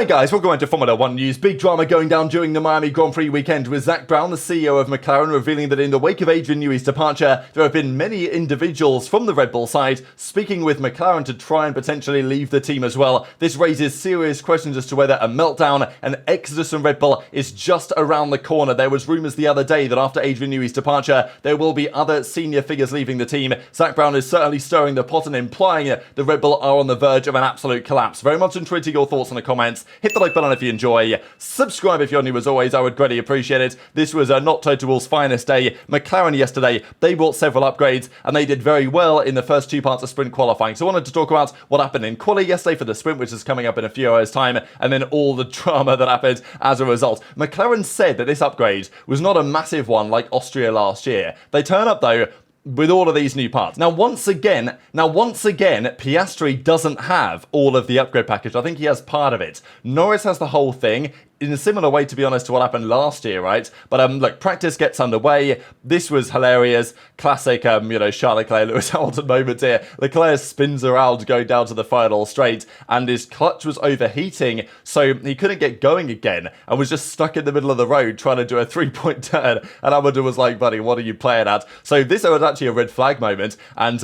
Morning guys, welcome to Formula 1 news. Big drama going down during the Miami Grand Prix weekend with Zak Brown, the CEO of McLaren, revealing that in the wake of Adrian Newey's departure, there have been many individuals from the Red Bull side speaking with McLaren to try and potentially leave the team as well. This raises serious questions as to whether a meltdown, an exodus from Red Bull is just around the corner. There was rumours the other day that after Adrian Newey's departure, there will be other senior figures leaving the team. Zak Brown is certainly stirring the pot and implying that the Red Bull are on the verge of an absolute collapse. Very much intrigued to your thoughts in the comments. Hit the like button if you enjoy. Subscribe if you're new as always. I would greatly appreciate it. This was not Total Wolff's finest day. McLaren yesterday, they brought several upgrades and they did very well in the first two parts of sprint qualifying. So I wanted to talk about what happened in quali yesterday for the sprint, which is coming up in a few hours time, and then all the drama that happened as a result. McLaren said that this upgrade was not a massive one like Austria last year. They turn up though with all of these new parts. Now once again, Piastri doesn't have all of the upgrade package. I think he has part of it. Norris has the whole thing, in a similar way, to be honest, to what happened last year, right? But look, practice gets underway. This was hilarious. Classic, Charles Leclerc, Lewis Hamilton moment here. Leclerc spins around going down to the final straight, and his clutch was overheating, so he couldn't get going again, and was just stuck in the middle of the road trying to do a three-point turn. And Hamilton was like, buddy, what are you playing at? So this was actually a red flag moment, and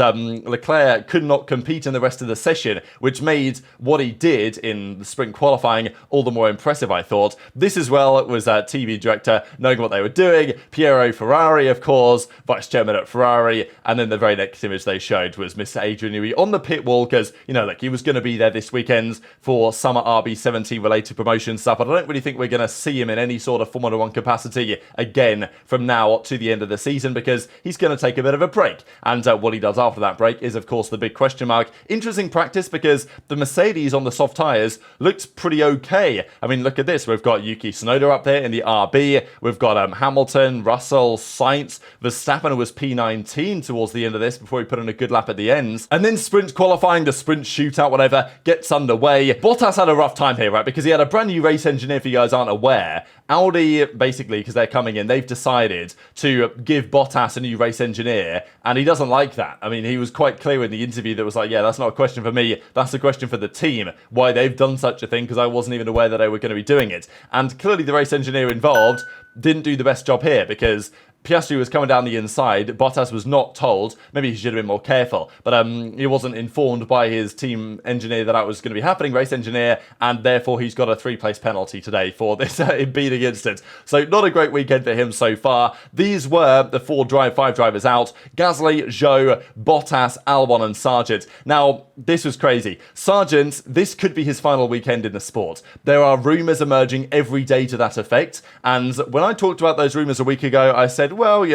Leclerc could not compete in the rest of the session, which made what he did in the sprint qualifying all the more impressive, I thought. This as well was TV director knowing what they were doing. Piero Ferrari, of course, vice chairman at Ferrari, and then the very next image they showed was Mr. Adrian Newey on the pit wall because, he was going to be there this weekend for summer RB17 related promotion stuff, but I don't really think we're going to see him in any sort of Formula 1 capacity again from now to the end of the season because he's going to take a bit of a break. And what he does after that break is, of course, the big question mark. Interesting practice because the Mercedes on the soft tyres looked pretty okay. I mean, look at this. We've got Yuki Tsunoda up there in the RB. We've got Hamilton, Russell, Sainz. Verstappen was P19 towards the end of this before he put in a good lap at the ends. And then sprint qualifying, the sprint shootout, whatever, gets underway. Bottas had a rough time here, right? Because he had a brand new race engineer, if you guys aren't aware. Audi, basically, because they're coming in, they've decided to give Bottas a new race engineer, and he doesn't like that. I mean, he was quite clear in the interview that was like, yeah, that's not a question for me, that's a question for the team, why they've done such a thing, because I wasn't even aware that they were going to be doing it. And clearly the race engineer involved didn't do the best job here because Piastri was coming down the inside. Bottas was not told. Maybe he should have been more careful. But he wasn't informed by his team engineer that that was going to be happening, race engineer, and therefore he's got a 3-place penalty today for this impeding incident. So not a great weekend for him so far. These were the 5 drivers out. Gasly, Zhou, Bottas, Albon and Sargeant. Now, this was crazy. Sargeant, this could be his final weekend in the sport. There are rumours emerging every day to that effect. And when I talked about those rumours a week ago, I said, well,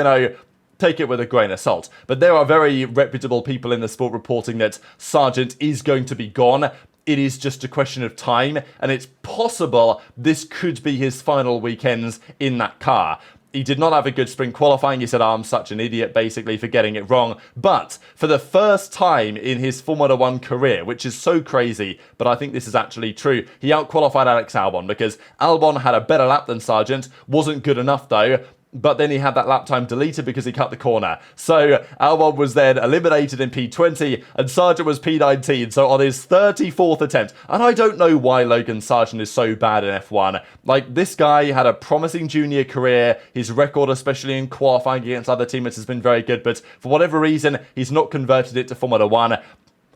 take it with a grain of salt. But there are very reputable people in the sport reporting that Sargeant is going to be gone. It is just a question of time, and it's possible this could be his final weekends in that car. He did not have a good sprint qualifying. He said, I'm such an idiot, basically, for getting it wrong. But for the first time in his Formula 1 career, which is so crazy, but I think this is actually true, he out-qualified Alex Albon because Albon had a better lap than Sargeant. Wasn't good enough, though. But then he had that lap time deleted because he cut the corner. So Albon was then eliminated in P20 and Sargeant was P19. So on his 34th attempt, and I don't know why Logan Sargeant is so bad in F1. Like, this guy had a promising junior career. His record, especially in qualifying against other teammates, has been very good. But for whatever reason, he's not converted it to Formula 1.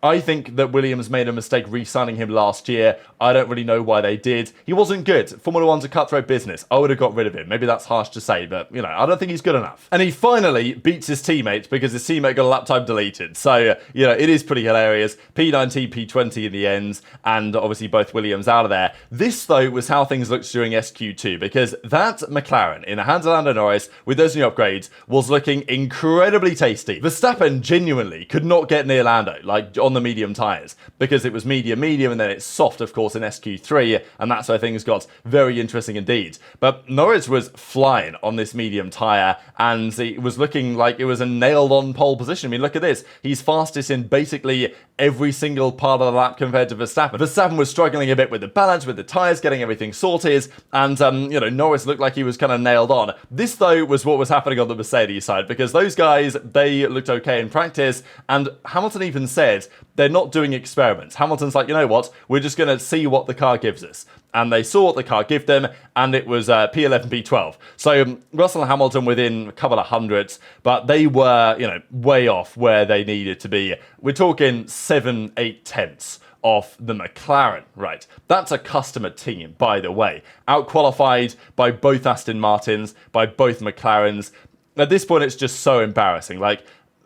I think that Williams made a mistake re-signing him last year. I don't really know why they did. He wasn't good. Formula 1's a cutthroat business. I would have got rid of him. Maybe that's harsh to say, but, I don't think he's good enough. And he finally beats his teammate because his teammate got a lap time deleted. So, it is pretty hilarious. P19, P20 in the end, and obviously both Williams out of there. This, though, was how things looked during SQ2 because that McLaren in the hands of Lando Norris with those new upgrades was looking incredibly tasty. Verstappen genuinely could not get near Lando, on the medium tyres because it was medium, and then it's soft, of course, in SQ3, and that's where things got very interesting indeed. But Norris was flying on this medium tyre, and it was looking like it was a nailed-on pole position. I mean, look at this. He's fastest in basically every single part of the lap compared to Verstappen. Verstappen was struggling a bit with the balance, with the tyres, getting everything sorted, and, Norris looked like he was kind of nailed on. This, though, was what was happening on the Mercedes side, because those guys, they looked okay in practice, and Hamilton even said they're not doing experiments. Hamilton's like, you know what, we're just going to see what the car gives us. and they saw what the car gave them, and it was P11, P12. So Russell and Hamilton within a couple of hundredths, but they were, way off where they needed to be. We're talking 7, 8 tenths off the McLaren, right? That's a customer team, by the way. Out-qualified by both Aston Martins, by both McLarens. At this point, it's just so embarrassing.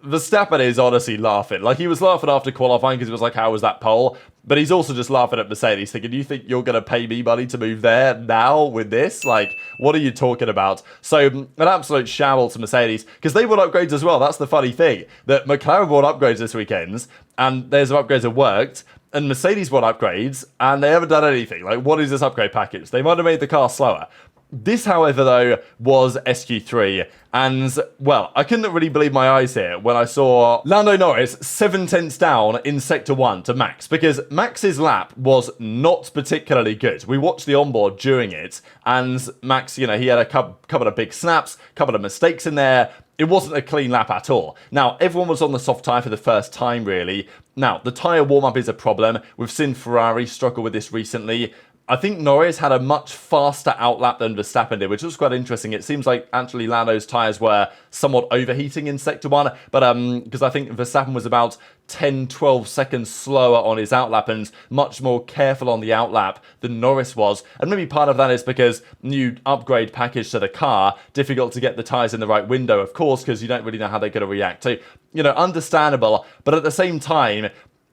Verstappen is honestly laughing. He was laughing after qualifying because it was how was that pole? But he's also just laughing at Mercedes, thinking, you think you're going to pay me money to move there now with this? What are you talking about? So, an absolute shamble to Mercedes, because they want upgrades as well. That's the funny thing, that McLaren bought upgrades this weekend, and there's some upgrades that worked, and Mercedes bought upgrades, and they haven't done anything. What is this upgrade package? They might have made the car slower. This, however, though, was SQ3, and, well, I couldn't really believe my eyes here when I saw Lando Norris 7 tenths down in Sector 1 to Max, because Max's lap was not particularly good. We watched the onboard during it, and Max, he had a couple of big snaps, couple of mistakes in there. It wasn't a clean lap at all. Now, everyone was on the soft tyre for the first time, really. Now, the tyre warm-up is a problem. We've seen Ferrari struggle with this recently. I think Norris had a much faster outlap than Verstappen did, which was quite interesting. It seems like actually Lando's tyres were somewhat overheating in Sector 1, but because I think Verstappen was about 10, 12 seconds slower on his outlap and much more careful on the outlap than Norris was. And maybe part of that is because new upgrade package to the car, difficult to get the tyres in the right window, of course, because you don't really know how they're going to react. So, understandable, but at the same time,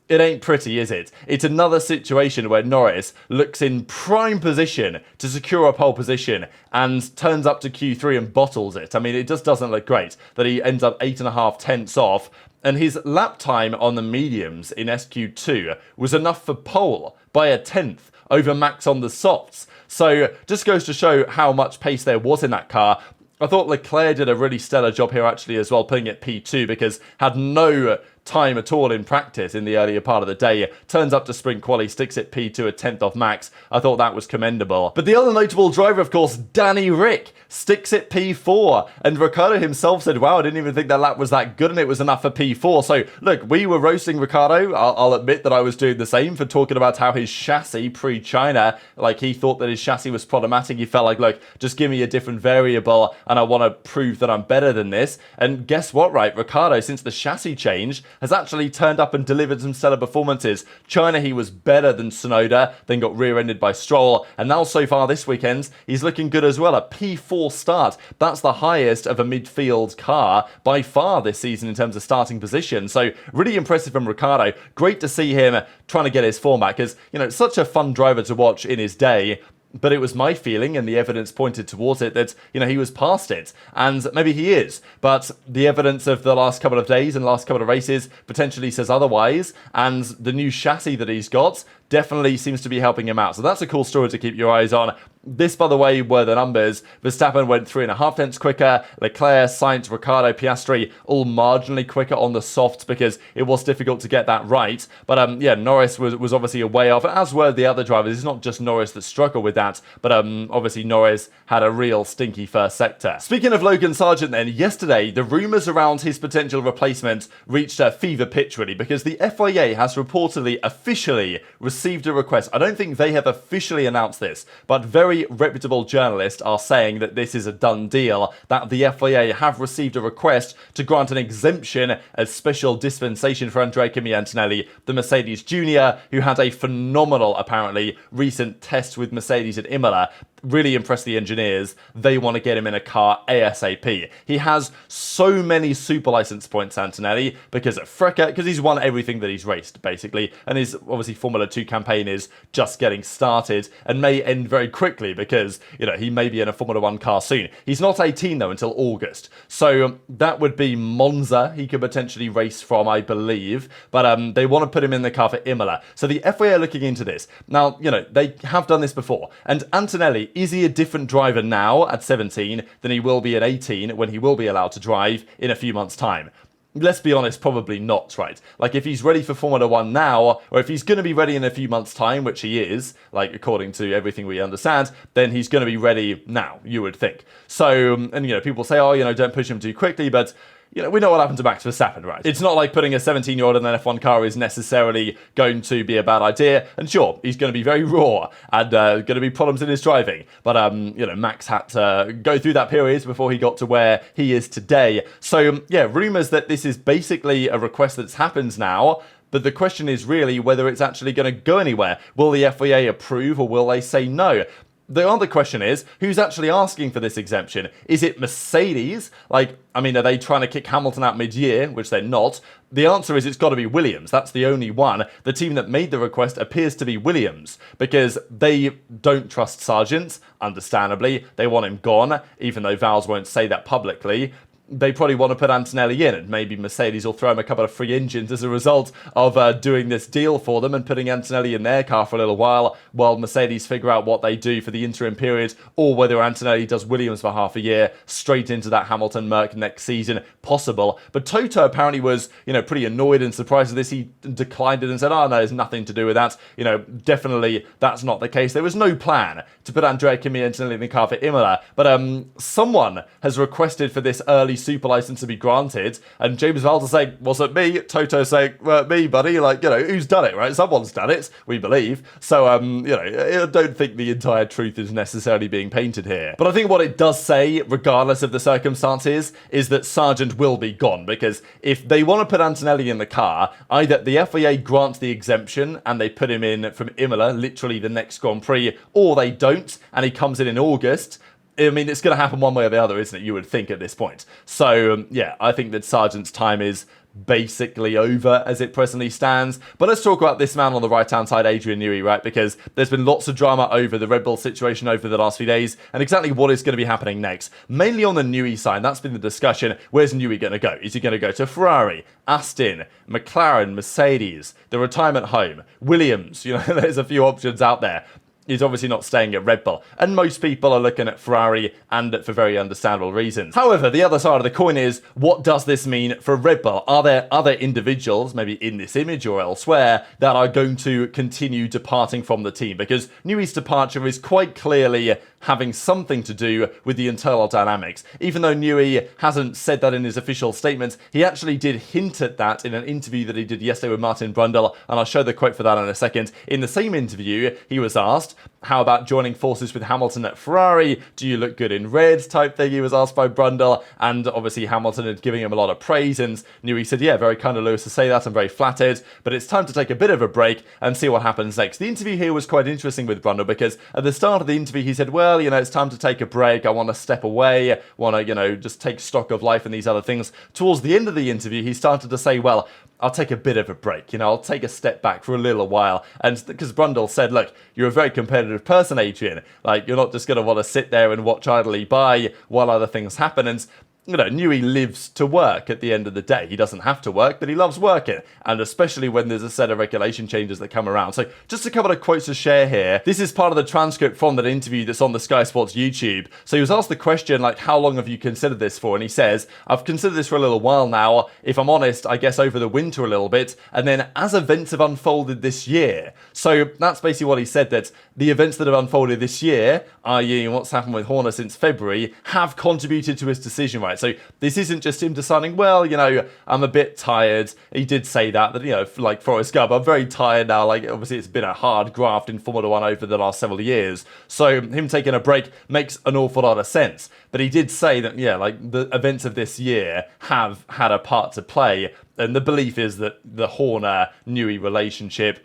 it ain't pretty, is it? It's another situation where Norris looks in prime position to secure a pole position and turns up to Q3 and bottles it. I mean, it just doesn't look great that he ends up 8.5 tenths off, and his lap time on the mediums in SQ2 was enough for pole by a tenth over Max on the softs. So just goes to show how much pace there was in that car. I thought Leclerc did a really stellar job here actually as well, putting it P2, because had no time at all in practice in the earlier part of the day. Turns up to sprint quali, sticks it P2, a tenth off Max. I thought that was commendable. But the other notable driver, of course, Danny Rick, sticks it P4. And Ricciardo himself said, wow, I didn't even think that lap was that good and it was enough for P4. So, look, we were roasting Ricciardo. I'll admit that I was doing the same for talking about how his chassis pre-China, he thought that his chassis was problematic. He felt like, look, just give me a different variable and I want to prove that I'm better than this. And guess what, right? Ricciardo, since the chassis changed, has actually turned up and delivered some stellar performances. China, he was better than Tsunoda, then got rear-ended by Stroll, and now so far this weekend, he's looking good as well. A P4 start. That's the highest of a midfield car by far this season in terms of starting position. So really impressive from Ricciardo. Great to see him trying to get his form back, because, it's such a fun driver to watch in his day. But it was my feeling, and the evidence pointed towards it, that, he was past it. And maybe he is. But the evidence of the last couple of days and last couple of races potentially says otherwise. And the new chassis that he's got definitely seems to be helping him out. So that's a cool story to keep your eyes on. This, by the way, were the numbers. Verstappen went 3.5 tenths quicker. Leclerc, Sainz, Ricciardo, Piastri all marginally quicker on the softs because it was difficult to get that right. But yeah, Norris was obviously a way off, as were the other drivers. It's not just Norris that struggled with that, but obviously Norris had a real stinky first sector. Speaking of Logan Sargeant then, yesterday the rumours around his potential replacement reached a fever pitch really, because the FIA has reportedly officially received a request. I don't think they have officially announced this, but very reputable journalists are saying that this is a done deal, that the FIA have received a request to grant an exemption, a special dispensation for Andrea Kimi Antonelli, the Mercedes Junior, who had a phenomenal, apparently, recent test with Mercedes at Imola. Really impressed the engineers. They want to get him in a car ASAP. He has so many super license points, Antonelli, because at Freca, because he's won everything that he's raced, basically, and his obviously Formula 2 campaign is just getting started and may end very quickly because, he may be in a Formula 1 car soon. He's not 18, though, until August. So that would be Monza he could potentially race from, I believe. But they want to put him in the car for Imola. So the FIA are looking into this. Now, they have done this before. And Antonelli, is he a different driver now at 17 than he will be at 18 when he will be allowed to drive in a few months' time? Let's be honest, probably not, right? If he's ready for Formula 1 now, or if he's going to be ready in a few months' time, which he is, according to everything we understand, then he's going to be ready now, you would think. So, and, people say, oh, don't push him too quickly, but we know what happened to Max Verstappen, right? It's not like putting a 17-year-old in an F1 car is necessarily going to be a bad idea. And sure, he's going to be very raw and going to be problems in his driving. But, Max had to go through that period before he got to where he is today. So, yeah, rumours that this is basically a request that's happened now. But the question is really whether it's actually going to go anywhere. Will the FIA approve or will they say no? The other question is, who's actually asking for this exemption? Is it Mercedes? Are they trying to kick Hamilton out mid-year, which they're not? The answer is it's got to be Williams. That's the only one. The team that made the request appears to be Williams because they don't trust Sargeant, understandably. They want him gone, even though Vowles won't say that publicly. They probably want to put Antonelli in, and maybe Mercedes will throw him a couple of free engines as a result of doing this deal for them and putting Antonelli in their car for a little while Mercedes figure out what they do for the interim period, or whether Antonelli does Williams for half a year straight into that Hamilton Merc next season. Possible. But Toto apparently was, pretty annoyed and surprised at this. He declined it and said, oh, no, there's nothing to do with that. Definitely that's not the case. There was no plan to put Andrea Kimi and Antonelli in the car for Imola, but someone has requested for this early super license to be granted, and James Vowles is saying, wasn't me. Toto saying, me, buddy. Who's done it, right? Someone's done it, we believe. So, I don't think the entire truth is necessarily being painted here. But I think what it does say, regardless of the circumstances, is that Sargeant will be gone, because if they want to put Antonelli in the car, either the FIA grants the exemption and they put him in from Imola, literally the next Grand Prix, or they don't, and he comes in August. It's going to happen one way or the other, isn't it? You would think at this point. So, I think that Sargeant's time is basically over as it presently stands. But let's talk about this man on the right-hand side, Adrian Newey, right? Because there's been lots of drama over the Red Bull situation over the last few days and exactly what is going to be happening next. Mainly on the Newey side, that's been the discussion. Where's Newey going to go? Is he going to go to Ferrari, Aston, McLaren, Mercedes, the retirement home, Williams? There's a few options out there. He's obviously not staying at Red Bull, and most people are looking at Ferrari, and for very understandable reasons. However, the other side of the coin is, what does this mean for Red Bull? Are there other individuals, maybe in this image or elsewhere, that are going to continue departing from the team? Because Newey's departure is quite clearly having something to do with the internal dynamics. Even though Newey hasn't said that in his official statements, he actually did hint at that in an interview that he did yesterday with Martin Brundle, and I'll show the quote for that in a second. In the same interview, he was asked, how about joining forces with Hamilton at Ferrari? Do you look good in red? Type thing he was asked by Brundle, and obviously Hamilton had given him a lot of praise, and Newey said, yeah, very kind of Lewis to say that, I'm very flattered, but it's time to take a bit of a break and see what happens next. The interview here was quite interesting with Brundle, because at the start of the interview he said, well, it's time to take a break, I want to step away, want to, just take stock of life and these other things. Towards the end of the interview, he started to say, well, I'll take a bit of a break, I'll take a step back for a little while. And because Brundle said, look, you're a very competitive person, Adrian. You're not just going to want to sit there and watch idly by while other things happen. And Newey lives to work at the end of the day. He doesn't have to work, but he loves working. And especially when there's a set of regulation changes that come around. So just a couple of quotes to share here. This is part of the transcript from that interview that's on the Sky Sports YouTube. So he was asked the question, how long have you considered this for? And he says, I've considered this for a little while now. If I'm honest, I guess over the winter a little bit. And then as events have unfolded this year. So that's basically what he said, that the events that have unfolded this year, i.e. what's happened with Horner since February, have contributed to his decision, right? So this isn't just him deciding, well, I'm a bit tired. He did say that, like Forrest Gump, I'm very tired now. Obviously it's been a hard graft in Formula 1 over the last several years. So him taking a break makes an awful lot of sense. But he did say that, the events of this year have had a part to play. And the belief is that the Horner-Newey relationship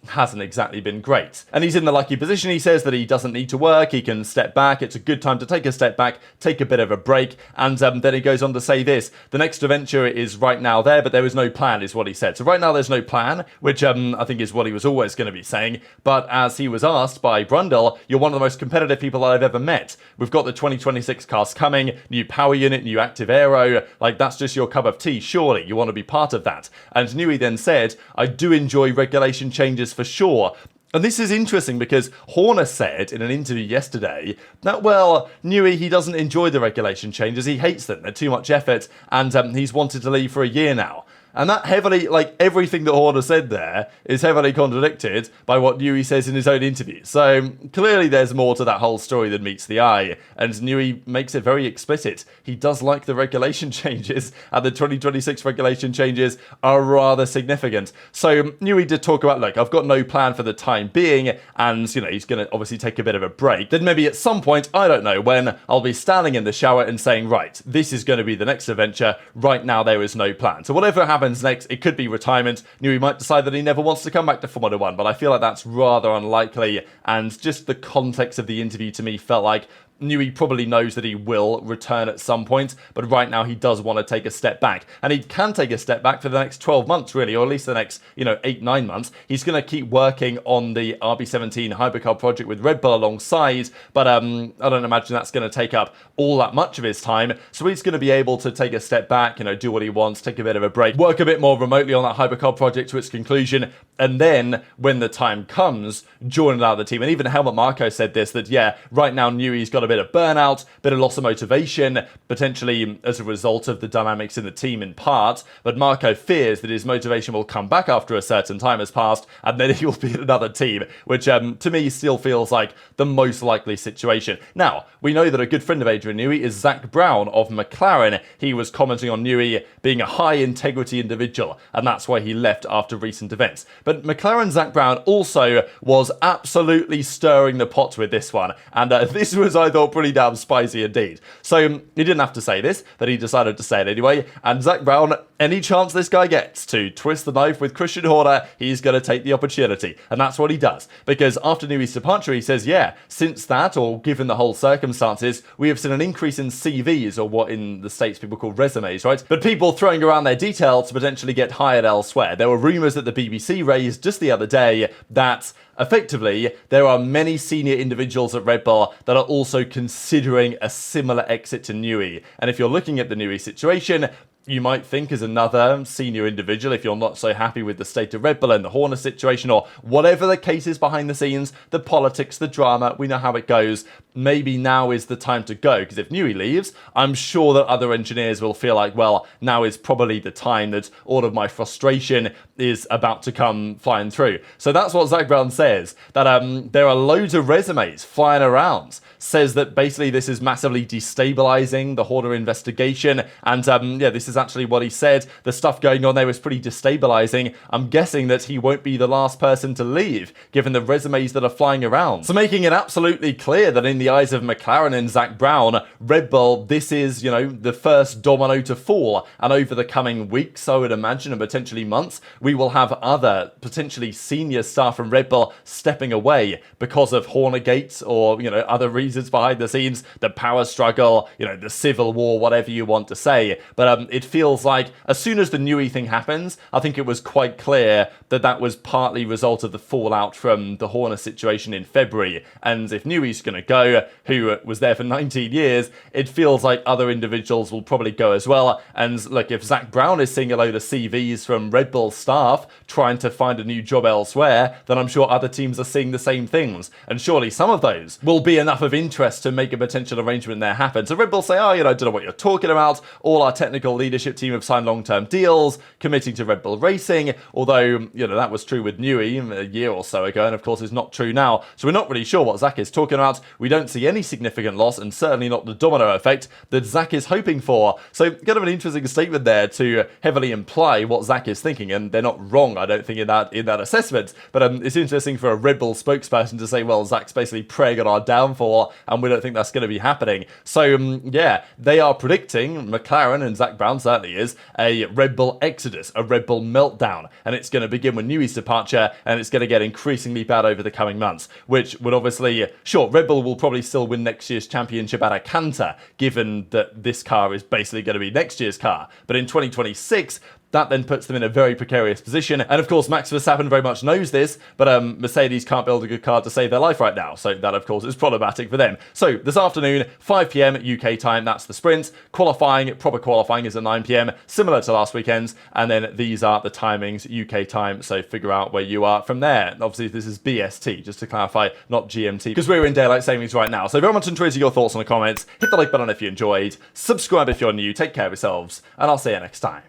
hasn't exactly been great. And he's in the lucky position, he says, that he doesn't need to work, he can step back, it's a good time to take a step back, take a bit of a break, and then he goes on to say this, the next adventure is right now there, but there is no plan, is what he said. So right now there's no plan, which I think is what he was always going to be saying, but as he was asked by Brundle, you're one of the most competitive people that I've ever met. We've got the 2026 cars coming, new power unit, new active aero, that's just your cup of tea, surely you want to be part of that. And Newey then said, I do enjoy regulation changes for sure. And this is interesting because Horner said in an interview yesterday that, well, Newey, he doesn't enjoy the regulation changes, he hates them, they're too much effort, and he's wanted to leave for a year now. And that heavily, like everything that Horner said there, is heavily contradicted by what Newey says in his own interview. So clearly there's more to that whole story than meets the eye. And Newey makes it very explicit. He does like the regulation changes, and the 2026 regulation changes are rather significant. So Newey did talk about, look, I've got no plan for the time being, and, you know, he's going to obviously take a bit of a break. Then maybe at some point, I don't know when, I'll be standing in the shower and saying, right, this is going to be the next adventure. Right now, there is no plan. So whatever happens next, it could be retirement. Newey might decide that he never wants to come back to Formula 1, but I feel like that's rather unlikely. And just the context of the interview to me felt like Newey probably knows that he will return at some point, but right now he does want to take a step back. And he can take a step back for the next 12 months, really, or at least the next, 8-9 months. He's going to keep working on the RB17 hypercar project with Red Bull alongside, but I don't imagine that's going to take up all that much of his time. So he's going to be able to take a step back, do what he wants, take a bit of a break, work a bit more remotely on that hypercar project to its conclusion, and then when the time comes, join another team. And even Helmut Marko said this, that yeah, right now Newey's got a bit of burnout, bit of loss of motivation, potentially as a result of the dynamics in the team in part, but Marko fears that his motivation will come back after a certain time has passed, and then he will be at another team, which to me still feels like the most likely situation. Now, we know that a good friend of Adrian Newey is Zak Brown of McLaren. He was commenting on Newey being a high-integrity individual, and that's why he left after recent events. But McLaren Zak Brown also was absolutely stirring the pot with this one, and this was, I thought, pretty damn spicy indeed. So he didn't have to say this, but he decided to say it anyway. And Zak Brown, any chance this guy gets to twist the knife with Christian Horner, he's going to take the opportunity. And that's what he does. Because after Newey's departure, he says, yeah, since that, or given the whole circumstances, we have seen an increase in CVs, or what in the States people call resumes, right? But people throwing around their details to potentially get hired elsewhere. There were rumours that the BBC raised just the other day that effectively, there are many senior individuals at Red Bull that are also considering a similar exit to Newey. And if you're looking at the Newey situation, you might think as another senior individual, if you're not so happy with the state of Red Bull and the Horner situation, or whatever the case is behind the scenes, the politics, the drama, we know how it goes. Maybe now is the time to go, because if Newey leaves, I'm sure that other engineers will feel like, well, now is probably the time that all of my frustration is about to come flying through. So that's what Zak Brown says, that there are loads of resumes flying around, says that basically this is massively destabilizing the Horner investigation, and yeah, this is actually what he said. The stuff going on there was pretty destabilizing. I'm guessing that he won't be the last person to leave, given the resumes that are flying around. So making it absolutely clear that in the eyes of McLaren and Zak Brown, Red Bull, this is, the first domino to fall. And over the coming weeks, I would imagine, and potentially months, we will have other potentially senior staff from Red Bull stepping away because of Hornergate, or, other reasons behind the scenes, the power struggle, the civil war, whatever you want to say. But it feels like as soon as the Newey thing happens, I think it was quite clear that that was partly a result of the fallout from the Horner situation in February. And if Newey's going to go, who was there for 19 years, it feels like other individuals will probably go as well. And look, if Zak Brown is seeing a load of CVs from Red Bull staff trying to find a new job elsewhere, then I'm sure other teams are seeing the same things. And surely some of those will be enough of interest to make a potential arrangement there happen. So Red Bull say, oh, I don't know what you're talking about. All our technical leadership team have signed long-term deals, committing to Red Bull Racing, although, that was true with Newey a year or so ago, and of course is not true now. So we're not really sure what Zak is talking about. We don't see any significant loss, and certainly not the domino effect that Zak is hoping for. So kind of an interesting statement there to heavily imply what Zak is thinking, and they're not wrong, I don't think, in that assessment. But it's interesting for a Red Bull spokesperson to say, well, Zak's basically preying on our downfall, and we don't think that's going to be happening. So yeah, they are predicting, McLaren and Zak Brown certainly is, a Red Bull exodus, a Red Bull meltdown, and it's going to begin with Newey's departure, and it's going to get increasingly bad over the coming months, which would obviously, sure, Red Bull will probably still win next year's championship at a canter, given that this car is basically going to be next year's car, but in 2026, that then puts them in a very precarious position. And of course, Max Verstappen very much knows this, but Mercedes can't build a good car to save their life right now. So that, of course, is problematic for them. So this afternoon, 5 p.m. UK time, that's the sprint. Qualifying, proper qualifying is at 9 p.m, similar to last weekend's. And then these are the timings, UK time. So figure out where you are from there. And obviously, this is BST, just to clarify, not GMT, because we're in daylight savings right now. So very much enjoyed your thoughts in the comments. Hit the like button if you enjoyed. Subscribe if you're new. Take care of yourselves. And I'll see you next time.